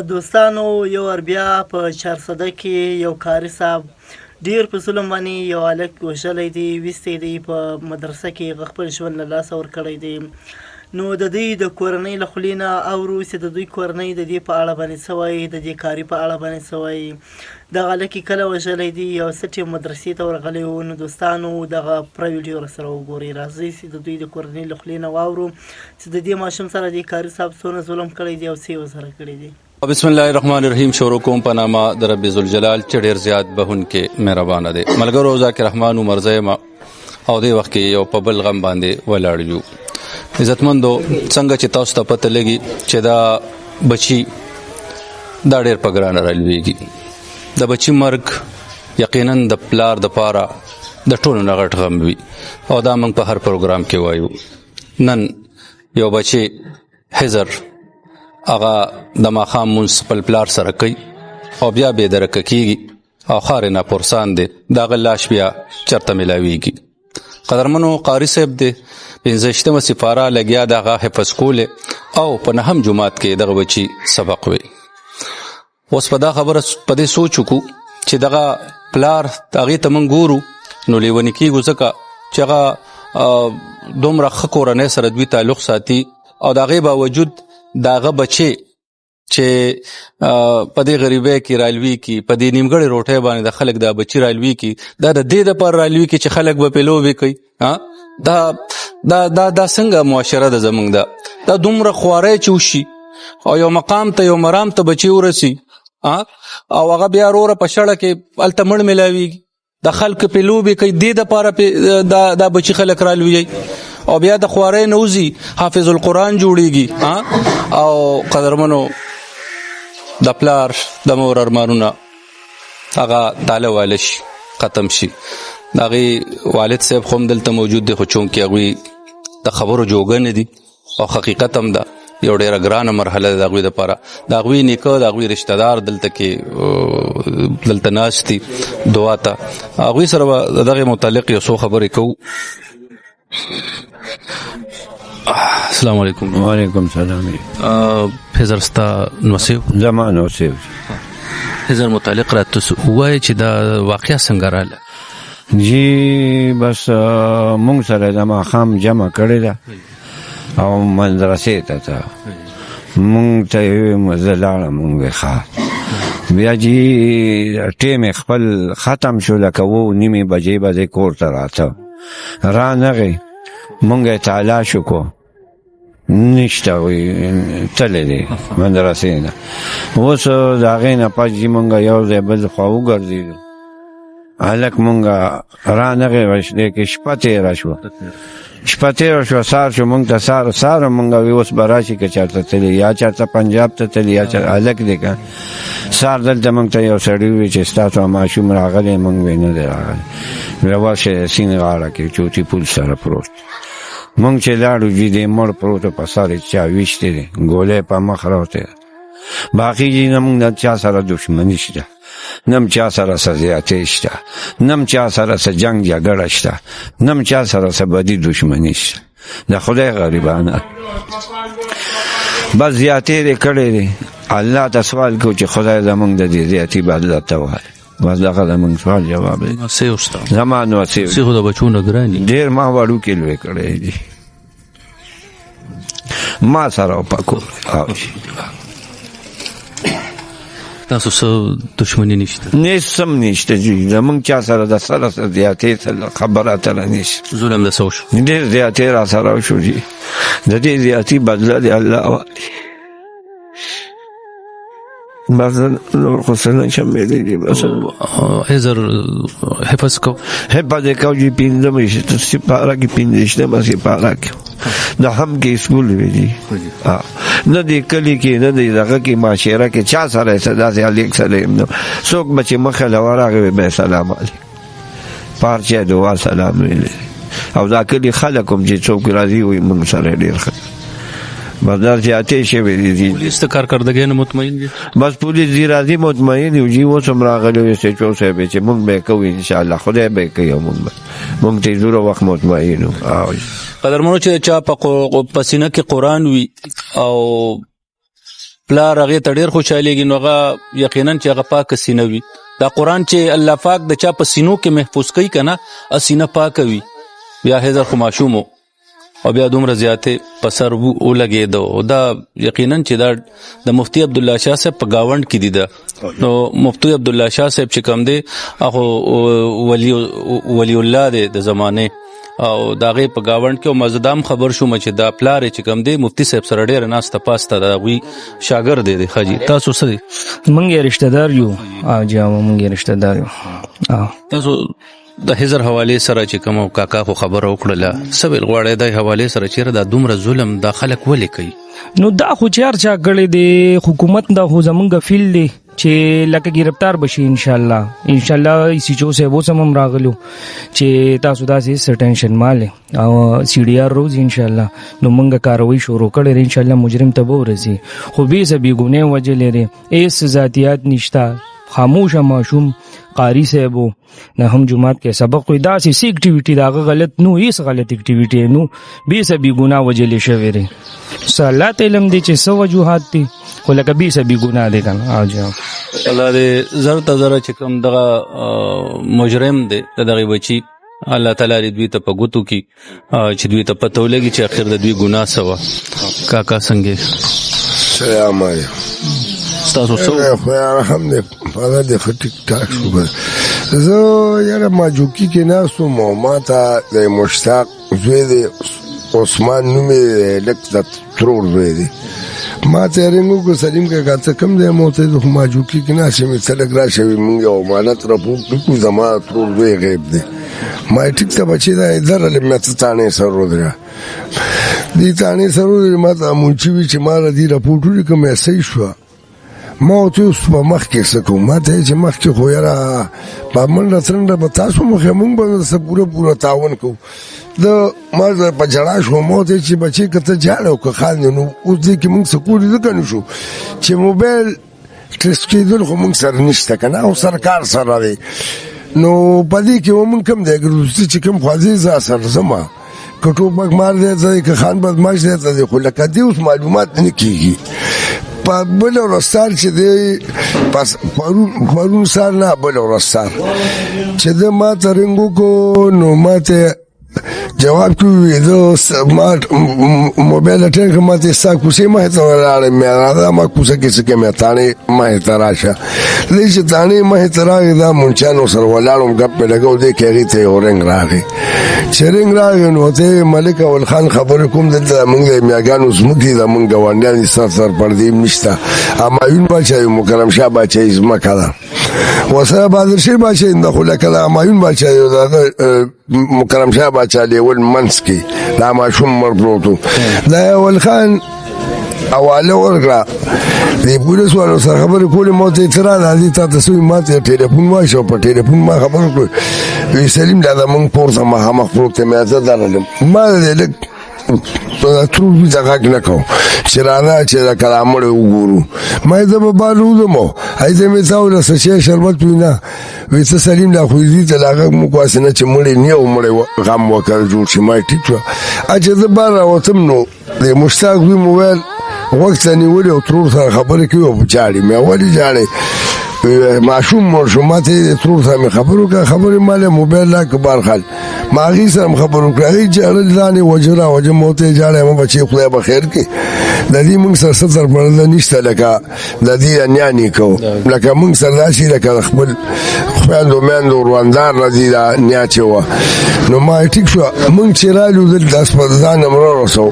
دوستانو یو ور بیا په چارسده کې یو کاري صاحب ډیر په ظلم باندې یو هلک وژلی دی، ویستی دی، په مدرسه کې خپل ژوند له لاسه ورکړی دی. نو د دوی د کورنۍ له خولې نه اورو چې د دوی کورنۍ د دې په اړه باندې څه وایي، د دې کاري په اړه باندې څه وایي، دغه هلک یې کله وژلی دی، یو څه ټیم مدرسې ته ورغلی و. نو دوستانو دغه پوره ویډیو راسره وګورئ. راځئ چې د دوی د کورنۍ له خولې نه واورو چې د دې ماشوم سره دې کاري صاحب څونه ظلم کړی دی او څه یې ورسره کړي دي. بسم الله الرحمن الرحیم. شروع کوم په نامه د رب ذوالجلال چې ډېر زیات بخښونکی مهربانه دی. ملګرو ذاکر رحمان عمر زیم او دې وخت کې یو په بل غم باندې ولاړ یو. عزتمندو څنګه چې تاسو ته پته لګي چې دا بچي دا ډېر په ګرانه رالویږي. د بچي مرګ یقینا د پلار د پاره د ټولو نه غټ غم وي او دا موږ په هر پروګرام کې وایو. نن یو بچي حزر هغه د ماښام مونځ خپل پلار سره کوي او بیا بې درکه کېږي او خارې ناپرسان دی، د هغه لاش بیا چېرته میلاویږي. قدرمنو قاري صاحب دی 15 سپاره لګیا د هغه حفظ کول او په 9 جماعت کې دغه بچي سبق وی. اوس په دا خبره په دې سوچ وکړو چې دغه پلار هغې ته موږ ګورو نو لیوني کېږو ځکه چې هغه دومره ښه کورنۍ سره دوی تعلق ساتي او د هغې باوجود داغه بچي چې په دې غریبۍ کې رالوي کی، په دې نیمګړې روټۍ باندې د خلک دا بچي رالوي کی، دا د دې دپاره رالوي کی چې خلک به پې لوبې کوي. دا څنګه معاشره ده زموږ ده؟ دا دومره خواری چې وشي او یو مقام ته یو مرام ته بچي ورسي او هغه بیا وروره په شړه کې هلته مړ میلاویږي، د خلک پې لوبې کوي، دې دپاره دا بچي خلک رالویي او بیا د خوارۍ نوزي حافظ القرآن جوړیږي او قدرمنو د پلار د مور ارمانونه هغه تاله واله شي، ختم شي. د هغې والد صاحب خو هم دلته موجود دی، خو چونکې هغوی د خبرو جوګه نه دي او حقیقت هم ده یو ډېره ګرانه مرحله ده د هغوی دپاره. د هغوی نیکه د هغوی رشته دار دلته ناست دي دعا ته. هغوی سره به د دغې متعلق یو څو خبرې کوو. السلام علیکم. وعلیکم السلام. حضر ستا نوسیو زما نوسیو حضر متعلق راته ووایې چې دا واقعه څنګه راله؟ جی بس مونږ سره د ماښام جمع کړې ده او مدرسې ته مونږ ته یې ویل زه لاړم. مونږ ویل ښه. بیا جی ټیم خپل ختم شو، لکه 9:30 بجې به زه کور ته راته رانغی. مونږ یې تلاش وکړو، نشته وی تللی دی مدرسې نه. اوس د هغې نه پس جي مونږ یو ځای بل خوا وګرځېدو. هلک مونږ رانغی وشلی کې شپه تېره شوه سار شو. مونږ ته سار مونږ وی اوس به راشي که چېرته تللی یا چېرته پنجاب ته تللی یا هلک دی که سار دلته مونږ ته یو سړي وی چې ستاسو ماشوم راغلی؟ مونږ وی نه دی راغلی. وی ورشه سیند غاړه کې چوټي پول سره پروت. مونږ چې لاړو جي دی مړ پروت په سر یې چا ویشتی دی، ګولۍ په مخ راوتی ده. باقي جي نه مونږ نه چا سره دښمني شته، نه چا سره څه زیاتۍ شته، نه چا سره څه جنګ جګړه شته، نه چا سره څه بدي دښمني شته. د خدای غریبانه بس زیاتۍ دې کړی دی. الله ته سوال کوو چې خدای زمونږ د دې زیاتي بدله ته وایي. بس دغه زمونږ سوال جواب دی. نوسیو ستا زما نوسیو خو د بچو نه ګراني ډېر ما وړوکې لوی کړی دي، ما سره په کور. تاسو څه دښمني نشته؟ هېڅ هم نشته جي، زمونږ چا سره د سره څه زیاتې خبره اتره نشته. ظلم د څه وشو؟ ډېر زیاتې را سره وشو جي، د دې زیاتي بدله دی الله والی. بس نور خو څه نشم ویلی. بس حضر حفظ کو حفظ یې کو جي 15 سپاره کې 15 سپاره کې د هم کې اسکول وی جي، نه دی کلی کې نه دی دغه کې معاشره کې چا سره څه داسې هلک سره یم نه څوک به چې مخه له ورغی به سلام علیکم پارچه دعا سلام ویلی. او دا کلی خلک هم چې څوک راځي وایي مونږ سره ډېر ښه بس دا زیاتې شوې دي. پولیس ته کارکردګۍ نه مطمئن دي؟ بس پولیس دي راځي مطمئن یو جي. اوس هم راغلی و ایس ایچ او صاحب چې مونږ به یې کوو انشاءالله، خدای به یې کوي او مونږ ته یې زوره وخت مطمئن وو. قدرمنو چې چا په سینه کې قرآن وي او پلار هغې ته ډېر خوشحالېږي نو هغه یقینا چې هغه پاکه سینه وي. دا قرآن چې الله پاک د چا په سینو کې محفوظ کوي که نه سینه پاکه وي. بیا هزر خو ماشوم و او بیا دومره زیاتې په سر ولګېده او دا یقینا چې دا د مفتی عبدالله شاه صاحب په ګاونډ کې دي. ده نو مفتی عبدالله شاه صاحب چې کوم دی هغه ولی الله دی د زمانې او د هغې په ګاونډ کې او ما زه دا هم خبر شوم چې دا پلار یې چې کوم دی مفتی صاحب سره ډېره ناسته پاسته د هغوی شاګرد دی. ښه جي تاسو څه دی؟ موږ یې رشته دار یو. جی موږ یې رشته دار یو. تاسو د هزر حوالې سره چې کوم کاکا خو خبره وکړله څه ویل غواړئ د حوالې سره چېرې دا دومره ظلم دا خلک ولې کوي؟ نو دا خو چې هر چا کړی دی حکومت دا خو زمونږ فیل دی چې لکه گرفتار بشي انشاءالله اسی چو صاحب اوسم هم راغلو چې تاسو داسې څه ټینشن مالې او سی ډي آر روز انشاءالله نو موږ کاروي شروع کړی انشاءالله مجرم ته به ورسي خو بې څه بېګونې وجه لري هېڅ ذاتیات نشته. خاموشه ماشوم قاری صاحب نه هم جماعت کې سبق وي داسې سی اکټیویټي د هغه غلط نو هېڅ غلط اکټیویټي نو بې څه بېګناه وجلې شوی دی. څه الله ته علم دی چې څه وجوهات دي خو لکه بې څه بېګناه دی که نه. الله دې زر ته زره چې کوم دغه مجرم دی د دغې بچي الله تعالی دې دوی ته په ګوتو کې چې دوی ته پته ولګي چې اخر د دوی ګناه څه وه. کاکا څنګه سلام علیکم. تاسو څه خو الحمدلله فضل دی ښه ټیک ټاک شو. زه یاره ماجوکي کې ناست وم او ما ته د مشتاق زوی دی عثمان نوم یې لږ د ترور زوی دی ما ته رنګ وکړو سلیم کاکا څه کوم دی ما ورته ویل خو ماجوکي کې ناست یم څه لږ راشه مونږ یو امانت راپورټ وکړو زما ترور زوی غیب دی. ما یې ټیک ته بچی دا درلې مې څه تاڼې سر ودرېږه دې تاڼې سر ودرې ما ته مونچي وي چې ما له دې راپورټ ولیکم یا صحیح شوه. ما ورته اوس په مخکې څه کوم ما ته چې مخکې خو یاره په منډه څرنډه به تاسو مخې مونږ به درسه پوره تعاون کوو. ما په جړا شو ما ورته چې بچی که ته جاړه او که خاندې نو اوس دې کې مونږ څه کولي ځکه نه شو چې موبایل ټرس کېدل خو مونږ سره نشته که نه او سرکار سره دی نو په دې کې مونږ کم دی روسي چې کوم خوځې زه سره ځمه که ټوپک مار دی ته که خان بدماش دی ته دی خو لکه دې اوس معلومات نه کېږي. په بل ورځ چې دی پرون سهار نه بل ورځ چې دی ما ته رنګ وکړو نو ما ته جواب کوي ما موبایل اټینډ کړم ما ته ستا کوڅې مخې ته ولاړم مې راځه ما کوڅه کې څه کوم تاڼې مخې ته راشه دی چې تاڼې مخې ته راغی دا مونچیانو سره ولاړم ګپ مې لګو دی کې هغې ته یو رنګ راغی چې رنګ راغی نو ته ملک اول خان خبرې کوم دلته زمونږ د میاګانو زموږ دي زمونږ ګاونډیان دي سر پردې نشته همایون باچا مکرم شاه باچایي ځمکه ده وسره بادرشاه باچایي ده خو لکه د همایون باچایي مکرم شاه باچا لیول منځ کې دا ماشوم مړ پروت و دا اول خان حواله ورکړه د پولیس والو سره خبرې کولې ما ته اعتراض راځي تا ته سوی ما ته ټلیفون واچو په ټلیفون ما خبرې کړې وی سلیم دا زمونږ کور ته مخامخ پروت دی مې زه درلم ما د لږ ترور بي ته غږ نه کوم چې راځه چې د کلامړې وګورو ما یې زه به بار وځم هلته مې تا ویله څه شی شربت وي نه وی څه سلیم دا خو دې ته لا غږ موږ واسې نه چې مړې نه یو مړی غم وکړ جوړ شي ما یې ټیک شوه چې زه بار راوتم نو د مشتاق دوی موبایل غوږ ته نیولې او ترور سره خبرې کوي او جاړي مې ولې جاړې ماشوم مړ شو ما ته ترور سره مې خبرې وکړه خبرې ما له موبایل لا کبار خال ما هغې سره م خبرې وکړه هغې جاړل ځانې وجه را وجه ما ورته یې جاړی ما بچې خدای به خیر کړي د دې موږ سره څه سرپرده نشته لکه د دې انیا نیکو لکه موږ سره داسې لکه د خپل خویندو میندو وروندار نه دي دا نیا چې وه نو ما ټیک شوه موږ چې رالو دلته ځان هم رارسو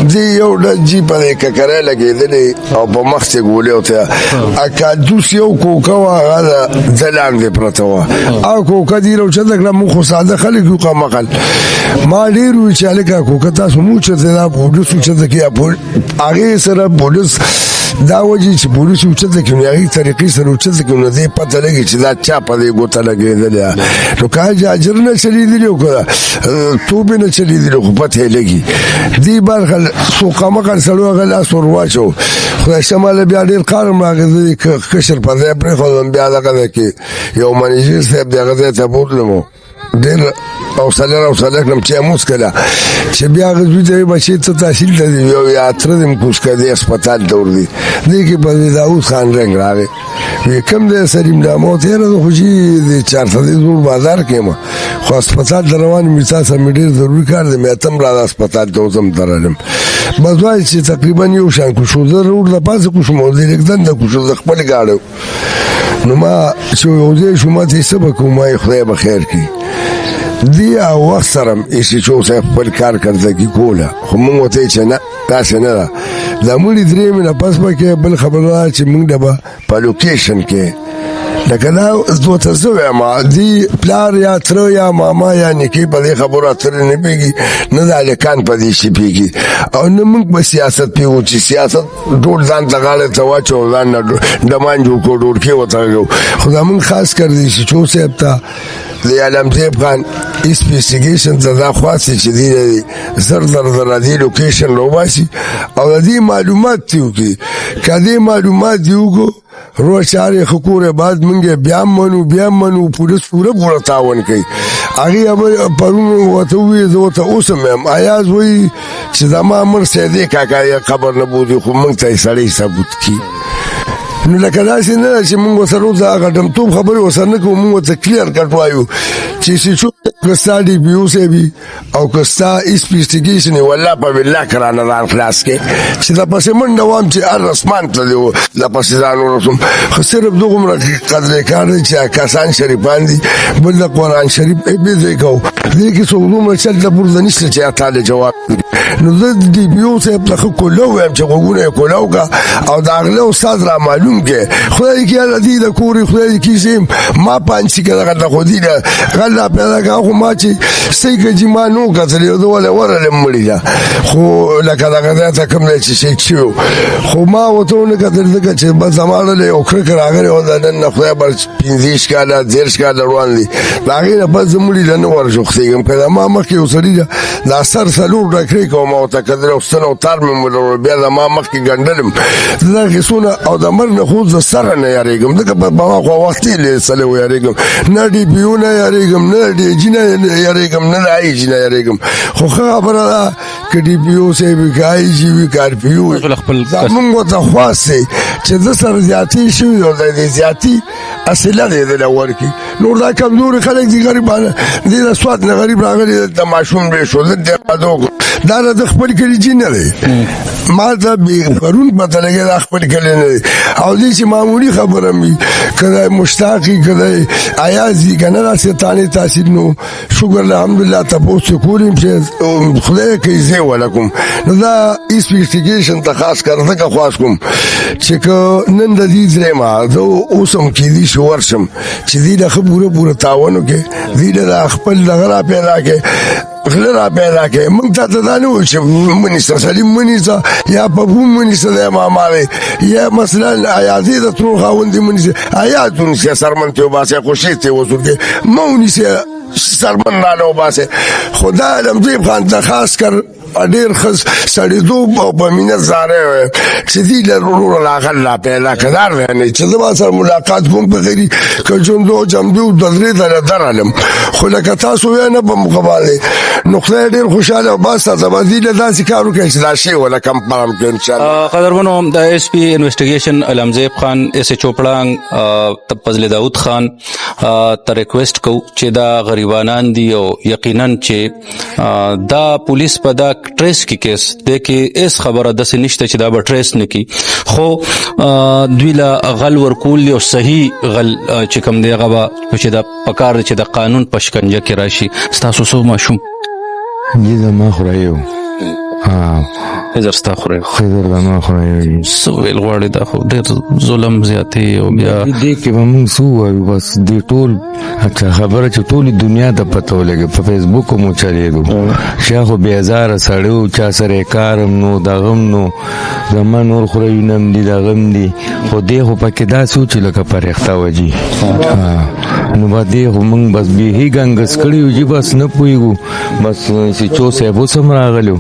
دې یو ډز جي په دې ککری لګېدلې او په مخ چې ګولې ورته اکادوس یو کوکه وه هغه د ځلاندې پرته وه هغه کوکه دې راوچته کړه موږ خو ساده خلک یو قمقل ما ډېر وویل چې هلکه کوکه تاسو مو اوچته دا پولیس اوچته کړي هغې سره پولیس دا وجه چې پولیس اوچته کړي نو هغې طریقې سره اوچته کړي نو دې پته لګي چې دا چا په دې ګوته لګېدلې نو که جاجر نه چلېدلي او که توبې نه چلېدلي خو پته یې لګي دې برخه څو قمقل سړو هغه لاس ور واچو خدای شماله بیا ډېر قارم راغی کشر په ځای پرېښودم بیا دغه ځای کې یو منیجر صاحب د هغه ځای ته بوتلم ډېر حوصله کړم چې هموس کله چې بیا هغه زوی ته وایي بچې ته تحصیل ته ځي یا تره دې م کوز کړه دې اسپتال ته ورځي دې کې په داود خان رنګ راغی وی کوم دی سلیم لا ما ورته یاره زه خو چې د چارسدې زوړ بازار کې یم خو اسپتال ته روان یم تا سره مې ډېر ضروري کار دی مې اتم راځه اسپتال ته اوس هم ته رالم بس وایي چې تقریبا یو شان کوشو زه روډ د پاسه کوشم او ډېرېږدن د کوشو زه خپلې ګاډی نو ما چې یو ځای شو ما ته یې څه به کوم وایي خدای به خیر کړي دی وخت سره ایسي چو صاحب خپل کار کردګي کوله خو موږ ورته چې نه داسې نه ده دا مړي درې مینه پس به کې بل خبره ده چې موږ به په لوکیشن کې لکه دا ورته زه وایم دې پلار یا تره یا ماما یا نیکې په دې خبرو اترې نه پوهېږي نه د هلکان په دې شي پوهېږي او نه موږ به سیاست پوهېږو چې سیاست ټول ځان ته غاړه ته واچو ځان نه ډمان جوړ کړو ډوډکې ورته غږو خو دا موږ خاص کر دی چې چو صاحب ته د علمزیب خان انویسټیګیشن ته دا خواستې چې دی زر دې لوکیشن راوباسي او د دې معلومات دې وکړي که دې معلومات دې وکړو روز چارې ښه کوره بعد موږ بیا منو پولیس پوره تعاون کوي هغې پرون ورته ووایي زه ورته اوس هم یم ایاز وایي چې زما مړ سیدې کاکا یې قبر نه بوځي خو موږ ته یې سړی ثبوت کړي نو لکه داسې نه ده چې موږ ورسره اوس هغه ډمتوب خبرې ورسره نه کوو موږ ورته کلیر کټ وایو چې سیچو که ستا ډي پي او صاحب وي او که ستا انویسټیګیشن یې والله په بالله که رانه ځان خلاص کړې چې دپسې منډه وام چې هر اسمان ته دې دپسې ځان ورسوم خو صرف دغومره قدرې کار دی چې کسان شریفان دي بل د قرآن شریف بې ځای کوو دې کې څوک دومره چلته پورته نشته چې تاله جواب نو زه د ډي پي او صاحب ته ښه کولو وایم چې غوږونه یې کولو کړه او د هغله استاد را معلوم کې خدای کې الله دې د کورې خدای کې سیم ما پانسی کې دغه د خودي ده غلا پیدا کا خو ما چې صحیح کې چې ما نو کتلې او ولا ورله مړی ده خو لکه دغه ته کوم نه چې شي خو ما وته نه کتل دغه چې بس زمانه له اوخره راغره او د نن خدای بر 15 کاله 10 کاله روان دي هغه نه بس مړی نه ورجوختېږم کله ما مخکې وسړي دا سر سلور راکړي کوم او تکدر او سنو تر مې بیا ما مخکې ګندلم دا کیسونه او د مر نه خو ز سره نه یاریږم دغه په ما خو وخت یې سره یاریږم نه دی پیونه یاریږم نه دی جنه یاریږم نه دی جنه یاریږم خو خبره ده ک دی پیو سه وکای جی وی کار پیو موږ ته خواسته چې د سر زیاتی شوی او د زیاتی اصله دې د ورکی نور دا کمزور خلک دي غریبانه دې د سواد نه غریب راغلي د ماشوم به شو د ادو دا د خپل کلی جن نه ما دا به پرون پته لګي د خپل کلی نه او دې چې معمولی خبره می کله مشتاقی کله ایازي کنه راځي تانه تاثیر نو شکر الحمدلله تاسو کولم چې خدای کوي زه ولکم نو دا انویسټیګیشن ته خاص کړه که خاص کوم چې نن د دې درې ما زه اوسم کې دي شو ورشم چې دې د خبره تعاون کې دې د خپل لغرا پیدا کې غلرا پیدا کې موږ ته دا نه و چې منیسټر سلیم منیسټر یا په بوم منیسټر ما ماره یا مثلا ایازي د ترو خاوندې منیسټر ایازونه سرمن ته واسه خوشی ته وسوګه مونیسه سرمن نه واسه خدا علمزیب خان ته خاص کر ډېر خس سړی دوب او په مینه زاره چې دې له ورور لا غلا پیدا کړار نه چې زما سره ملاقات کوم په غری که جوندو جمدو د درې درالم خو لکه تاسو یې نه په مقابله نو خدای ډېر خوشاله او باسه زما دې له داسې کارو کوي چې دا شی ولا کم پام کې ان شاء الله قدرمنو د اس پی انویسټیګیشن علمزیب خان اس ایچ او پړنګ فضل داود خان ته ریکوست کو چې دا غریبانان دي او یقینا چې دا پولیس په دا ټریس کی کیس د کې اس خبره د سنشته چې دا به ټریس نکي خو دوی لا غل ورکول یو صحیح غل چې کوم دی هغه چې دا پکار چې د قانون په شکنجه کې راشي تاسو سو ماشوم دې ما خورایو هزار ستا خورای خضر ما خورایو سو ویل غواړي دا خو ډېر ظلم زیاتې او بیا دې کې به موږ سو وایو بس دې ټول خبره چې ټولې دنیا ته پته ولګي په فیسبوک مو چلیږو شیخ بې هزاره سړی و چا سره کارم نو دغم نو زما نور خورایو نم دي دغم دي خو دې خو پکې داسې و چې لکه پرېخته وجي نو به دې خو موږ بس بېخي ګنګس کړي وو چې بس نه پوهېږو بس سیچو صاحب اوس هم راغلي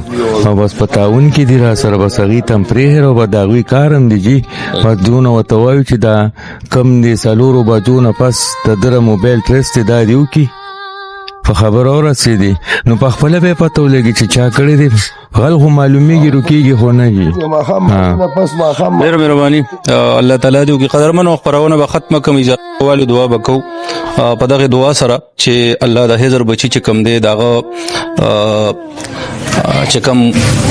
او بس په تعاون کې دي را سره بس هغوی ته هم پرېښې او به د هغوی کار هم دي جي بس دونه ورته وایو چې دا کم دی 4 بجو نه پس د دره موبایل ټریس دی دا دې وکړي په خبرو رسیدي نو په خپل به پته ولګي چې چا کړی دی غل خو معلومیږي رکیږي خو نه وي ډېر مهرباني الله تعالی دې وکړي قدرمنو خپرونه به ختمه کوم اجازه والو دعا وکړو په دغه دعا سره چې الله د هزار بچی چې کم دی دغه چې کوم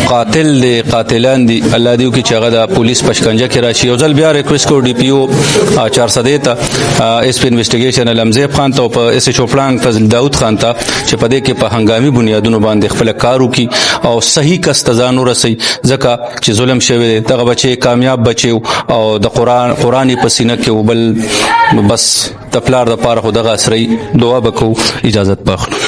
قاتل دی قاتلان دي الله دې وکړي چې هغه د پولیس پشکنجه کې راشي یو ځل بیا ریکوست کو ډي پی او 400 ته اس پی انویسټیګیشن علمزیب خان ته او په اس ایچ او پلان فضل داود خان ته چې په دې کې په هنګامي بنیادونو باندې خپل کار وکړي او صحیح کس ته ځان ورسوي ځکه چې ظلم شوی دی دغه بچي کامیاب بچي او د قرآن په سینه کې وبل بس د پلار د پاره خو دغه اسري دعا وکړو اجازه پاخلو